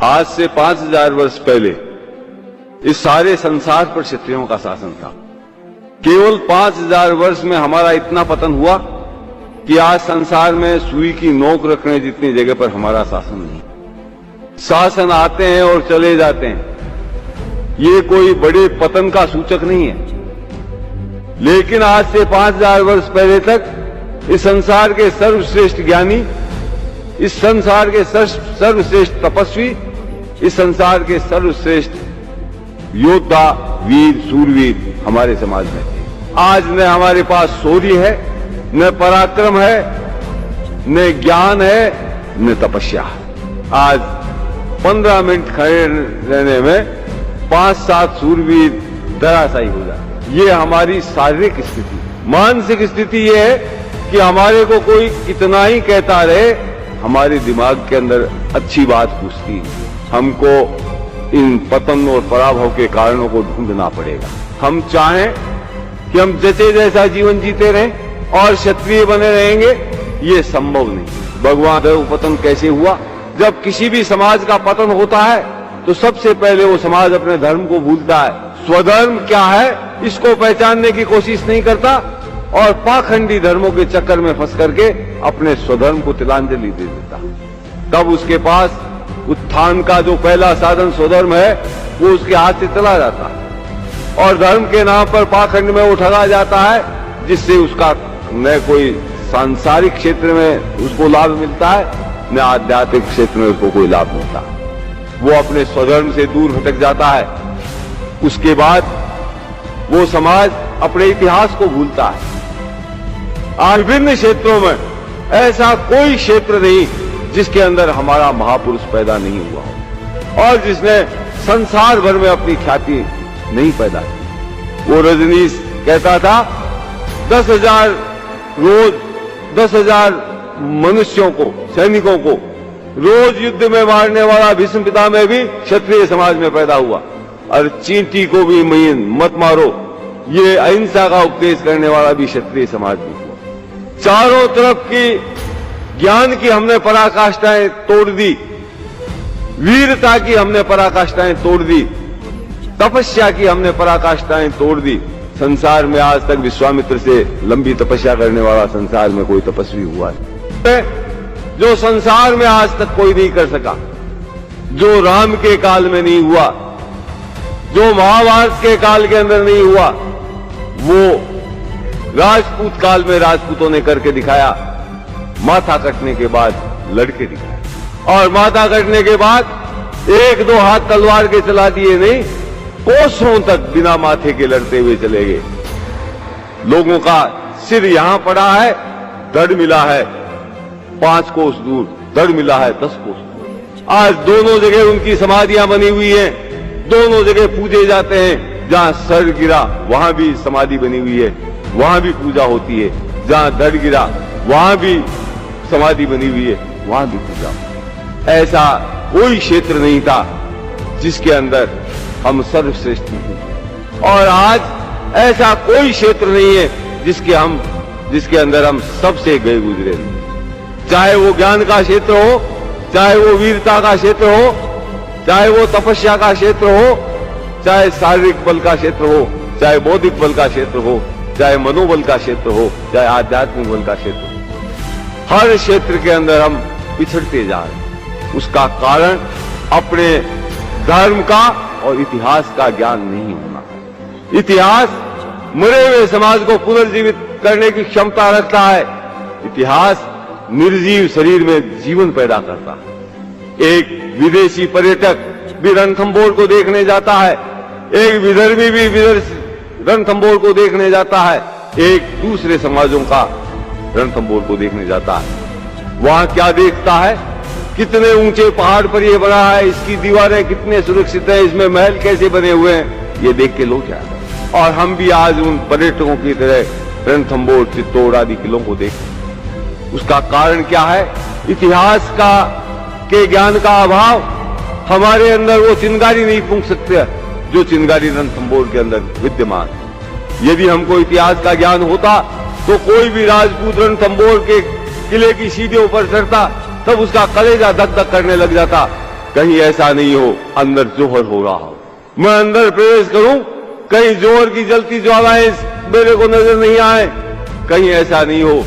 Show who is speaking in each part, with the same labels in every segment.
Speaker 1: आज से 5000 वर्ष पहले इस सारे संसार पर क्षत्रियों का शासन था। केवल 5000 वर्ष में हमारा इतना पतन हुआ कि आज संसार में सुई की नोक रखने जितनी जगह पर हमारा शासन नहीं। शासन आते हैं और चले जाते हैं, ये कोई बड़े पतन का सूचक नहीं है। लेकिन आज से 5000 वर्ष पहले तक इस संसार के सर्वश्रेष्ठ ज्ञानी, इस संसार के सर्वश्रेष्ठ तपस्वी, इस संसार के सर्वश्रेष्ठ योद्धा, वीर, सूरवीर हमारे समाज में थे। आज न हमारे पास शौर्य है, न पराक्रम है, न ज्ञान है, न तपस्या है। आज 15 मिनट खड़े रहने में 5-7 सूरवीर धराशायी हो जाते। ये हमारी शारीरिक स्थिति। मानसिक स्थिति ये है कि हमारे को कोई कितना ही कहता रहे, हमारे दिमाग के अंदर अच्छी बात घुसती। हमको इन पतन और पराभव के कारणों को ढूंढना पड़ेगा। हम चाहें कि हम जैसे जैसा जीवन जीते रहें और क्षत्रिय बने रहेंगे, ये संभव नहीं। भगवान का पतन कैसे हुआ? जब किसी भी समाज का पतन होता है तो सबसे पहले वो समाज अपने धर्म को भूलता है। स्वधर्म क्या है इसको पहचानने की कोशिश नहीं करता और पाखंडी धर्मों के चक्कर में फंस करके अपने स्वधर्म को तिलांजलि दे देता। तब उसके पास उत्थान का जो पहला साधन स्वधर्म है वो उसके हाथ से चला जाता है और धर्म के नाम पर पाखंड में वो ठगा जाता है, जिससे उसका न कोई सांसारिक क्षेत्र में उसको लाभ मिलता है, न आध्यात्मिक क्षेत्र में उसको कोई लाभ मिलता। वो अपने स्वधर्म से दूर भटक जाता है। उसके बाद वो समाज अपने इतिहास को भूलता है। आज विभिन्न क्षेत्रों में ऐसा कोई क्षेत्र नहीं जिसके अंदर हमारा महापुरुष पैदा नहीं हुआ हो और जिसने संसार भर में अपनी ख्याति नहीं पैदा की। वो रजनीश कहता था 10,000 रोज 10,000 मनुष्यों को, सैनिकों को रोज युद्ध में मारने वाला भीष्म पितामह भी क्षत्रिय समाज में पैदा हुआ और चींटी को भी मत मारो, ये अहिंसा का उपदेश करने वाला भी क्षत्रिय समाज में हुआ। चारों तरफ की ज्ञान की हमने पराकाष्ठाएं तोड़ दी, वीरता की हमने पराकाष्ठाएं तोड़ दी, तपस्या की हमने पराकाष्ठाएं तोड़ दी। संसार में आज तक विश्वामित्र से लंबी तपस्या करने वाला संसार में कोई तपस्वी हुआ है जो संसार में आज तक कोई नहीं कर सका, जो राम के काल में नहीं हुआ, जो महाभारत के काल के अंदर नहीं हुआ, वो राजपूत काल में राजपूतों ने करके दिखाया। माथा कटने के बाद लड़के दिखाए और माथा कटने के बाद 1-2 हाथ तलवार के चला दिए नहीं, कोसों तक बिना माथे के लड़ते हुए चले गए। लोगों का सिर यहां पड़ा है, धड़ मिला है 5 कोस दूर, धड़ मिला है 10 कोस दूर। आज दोनों जगह उनकी समाधियां बनी हुई हैं, दोनों जगह पूजे जाते हैं। जहां सर गिरा वहां भी समाधि बनी हुई है, वहां भी पूजा होती है। जहां धड़ गिरा वहां भी समाधि बनी हुई है, वहां भी पूजा होती है। ऐसा कोई क्षेत्र नहीं था जिसके अंदर हम सर्वश्रेष्ठ नहीं, और आज ऐसा कोई क्षेत्र नहीं है जिसके अंदर हम सबसे गए गुजरे नहीं। चाहे वो ज्ञान का क्षेत्र हो, चाहे वो वीरता का क्षेत्र हो, चाहे वो तपस्या का क्षेत्र हो, चाहे शारीरिक बल का क्षेत्र हो, चाहे बौद्धिक बल का क्षेत्र हो, चाहे मनोबल का क्षेत्र हो, चाहे आध्यात्मिक बल का क्षेत्र हो, हर क्षेत्र के अंदर हम पिछड़ते जा रहे हैं। उसका कारण अपने धर्म का और इतिहास का ज्ञान नहीं होना। इतिहास मरे हुए समाज को पुनर्जीवित करने की क्षमता रखता है। इतिहास निर्जीव शरीर में जीवन पैदा करता है। एक विदेशी पर्यटक भी रणथंभौर को देखने जाता है, एक विदर्भी भी रणथंभौर को देखने जाता है, एक दूसरे समाजों का रणथंभौर को देखने जाता है। वहां क्या देखता है? कितने ऊंचे पहाड़ पर ये बना है, इसकी दीवारें कितने सुरक्षित है, इसमें महल कैसे बने हुए हैं, ये देख के लोग जाते हैं। और हम भी आज उन पर्यटकों की तरह रणथंभौर, चित्तौड़ आदि किलों को देखते हैं। उसका कारण क्या है? इतिहास का के ज्ञान का अभाव। हमारे अंदर वो चिंगारी नहीं फूंक सकते जो चिंगारी रणथंभौर के अंदर विद्यमान। यदि हमको इतिहास का ज्ञान होता तो कोई भी राजपूत रणथंभौर के किले की सीढ़ियों पर चढ़ता, तब उसका कलेजा धक धक करने लग जाता, कहीं ऐसा नहीं हो अंदर जोहर हो रहा हो, मैं अंदर प्रवेश करूं, कहीं जोहर की जलती ज्वालाएं मेरे को नजर नहीं आए, कहीं ऐसा नहीं हो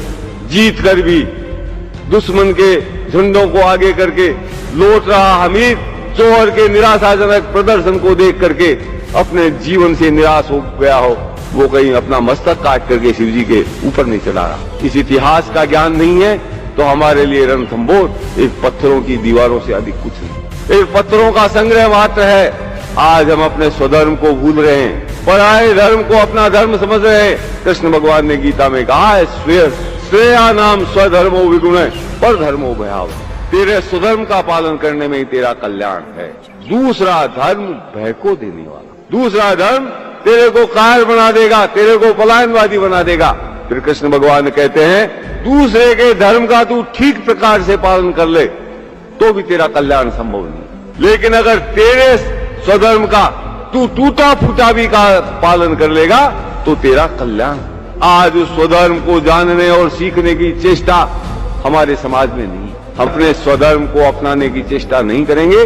Speaker 1: जीत कर भी दुश्मन के झंडों को आगे करके लौट रहा हमीद जोहर के निराशाजनक प्रदर्शन को देख करके अपने जीवन से निराश हो गया हो, वो कहीं अपना मस्तक काट करके शिव जी के ऊपर नहीं चढ़ा रहा। इस इतिहास का ज्ञान नहीं है तो हमारे लिए रणथंभौर एक पत्थरों की दीवारों से अधिक कुछ नहीं, एक पत्थरों का संग्रह मात्र है। आज हम अपने स्वधर्म को भूल रहे हैं, पराये धर्म को अपना धर्म समझ रहे हैं। कृष्ण भगवान ने गीता में कहा है, श्रेया नाम स्वधर्मो विगुण पर धर्मो भयाव। तेरे स्वधर्म का पालन करने में ही तेरा कल्याण है। दूसरा धर्म भय को देने वाला, दूसरा धर्म तेरे को कायर बना देगा, तेरे को पलायनवादी बना देगा। फिर कृष्ण भगवान कहते हैं, दूसरे के धर्म का तू ठीक प्रकार से पालन कर ले तो भी तेरा कल्याण संभव नहीं, लेकिन अगर तेरे स्वधर्म का तू टूटा फूटा भी का पालन कर लेगा तो तेरा कल्याण। आज उस स्वधर्म को जानने और सीखने की चेष्टा हमारे समाज में नहीं। हम अपने स्वधर्म को अपनाने की चेष्टा नहीं करेंगे,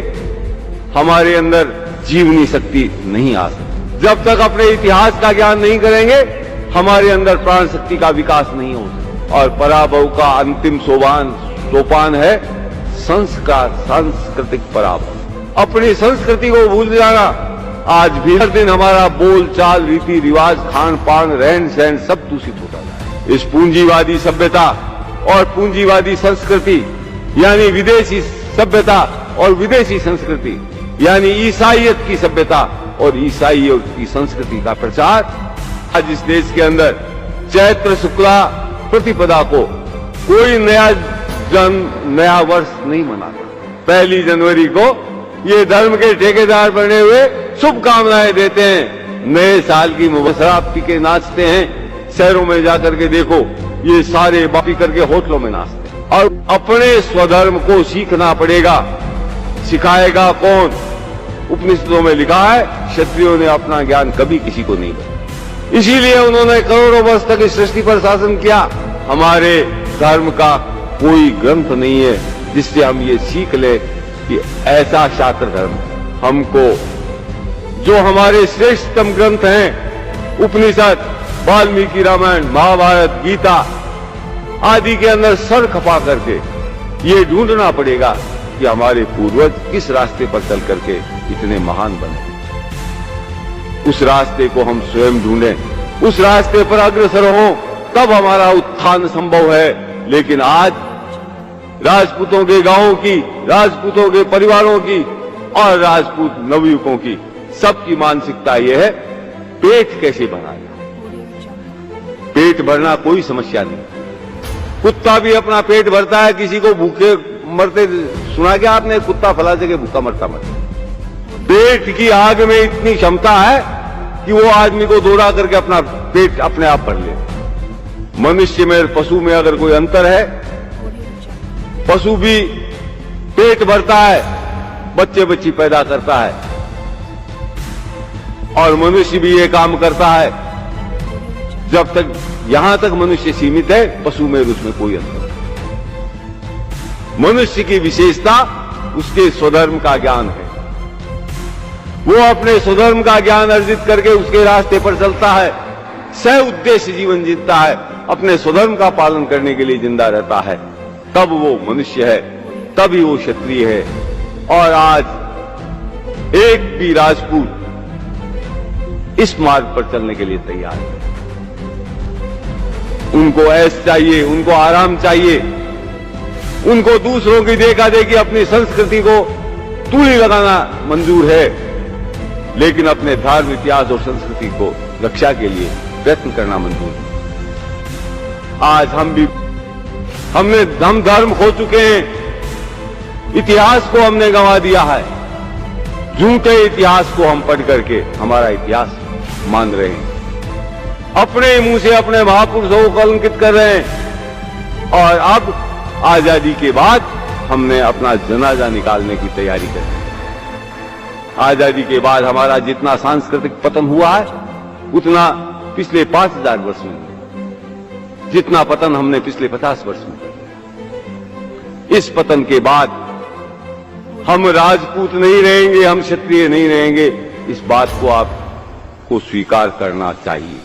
Speaker 1: हमारे अंदर जीवनी शक्ति नहीं आ सकती। जब तक अपने इतिहास का ज्ञान नहीं करेंगे, हमारे अंदर प्राण शक्ति का विकास नहीं हो सकता। और पराभव का अंतिम सोपान है संस्कार, सांस्कृतिक पराभव। अपनी संस्कृति को भूल जाना। आज भी हर दिन हमारा बोल चाल, रीति रिवाज, खान पान, रहन सहन सब दूषित होता है। इस पूंजीवादी सभ्यता और पूंजीवादी संस्कृति यानी विदेशी सभ्यता और विदेशी संस्कृति यानी ईसाइयत की सभ्यता और ईसाइयत की संस्कृति का प्रचार आज इस देश के अंदर चैत्र शुक्ला प्रतिपदा को कोई नया वर्ष नहीं मनाता। 1 जनवरी को ये धर्म के ठेकेदार बने हुए शुभकामनाएं देते हैं, नए साल की शराब पी के नाचते हैं। शहरों में जाकर के देखो, ये सारे बापी करके होटलों में नाचते हैं। और अपने स्वधर्म को सीखना पड़ेगा। सिखाएगा कौन? उपनिषदों में लिखा है, क्षत्रियों ने अपना ज्ञान कभी किसी को नहीं दिया, इसीलिए उन्होंने करोड़ों वर्ष तक इस सृष्टि पर शासन किया। हमारे धर्म का कोई ग्रंथ नहीं है जिससे हम ये सीख ले कि ऐसा शास्त्र धर्म। हमको जो हमारे श्रेष्ठतम ग्रंथ हैं, उपनिषद, वाल्मीकि रामायण, महाभारत, गीता आदि के अंदर सर खपा करके ये ढूंढना पड़ेगा कि हमारे पूर्वज किस रास्ते पर चल करके इतने महान बने। उस रास्ते को हम स्वयं ढूंढें, उस रास्ते पर अग्रसर हों, तब हमारा उत्थान संभव है। लेकिन आज राजपूतों के गांवों की, राजपूतों के परिवारों की और राजपूत नवयुवकों की सबकी मानसिकता यह है, पेट कैसे भरा जाए। पेट भरना कोई समस्या नहीं। कुत्ता भी अपना पेट भरता है। किसी को भूखे मरते सुना क्या आपने? कुत्ता फला जगह भूखा मरता। पेट की आग में इतनी क्षमता है कि वो आदमी को दौड़ा करके अपना पेट अपने आप भर ले। मनुष्य में, पशु में अगर कोई अंतर है, पशु भी पेट भरता है, बच्चे बच्ची पैदा करता है, और मनुष्य भी ये काम करता है। जब तक यहां तक मनुष्य सीमित है, पशु में उसमें कोई अंतर नहीं। मनुष्य की विशेषता उसके स्वधर्म का ज्ञान है। वो अपने स्वधर्म का ज्ञान अर्जित करके उसके रास्ते पर चलता है, सह उद्देश्य जीवन जीता है, अपने स्वधर्म का पालन करने के लिए जिंदा रहता है, तब वो मनुष्य है, तभी वो क्षत्रिय है। और आज एक भी राजपूत इस मार्ग पर चलने के लिए तैयार है। उनको ऐश चाहिए, उनको आराम चाहिए, उनको दूसरों की देखा देखी अपनी संस्कृति को तूली लगाना मंजूर है, लेकिन अपने धर्म, इतिहास और संस्कृति को रक्षा के लिए प्रयत्न करना मंजूर है। आज हमने धर्म खो चुके हैं, इतिहास को हमने गंवा दिया है। झूठे इतिहास को हम पढ़ करके हमारा इतिहास मान रहे हैं, अपने मुंह से अपने महापुरुषों को कलंकित कर रहे हैं। और अब आजादी के बाद हमने अपना जनाजा निकालने की तैयारी कर रहे हैं। आजादी के बाद हमारा जितना सांस्कृतिक पतन हुआ है, उतना पिछले 5000 वर्ष में, जितना पतन हमने पिछले 50 वर्ष में। इस पतन के बाद हम राजपूत नहीं रहेंगे, हम क्षत्रिय नहीं रहेंगे, इस बात को आपको स्वीकार करना चाहिए।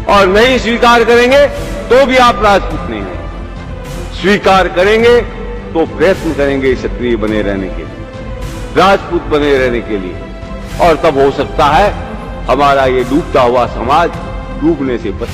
Speaker 1: और नहीं स्वीकार करेंगे तो भी आप राजपूत नहीं रहेंगे। स्वीकार करेंगे तो प्रयत्न करेंगे क्षत्रिय बने रहने के लिए, राजपूत बने रहने के लिए, और तब हो सकता है हमारा ये डूबता हुआ समाज डूबने से बच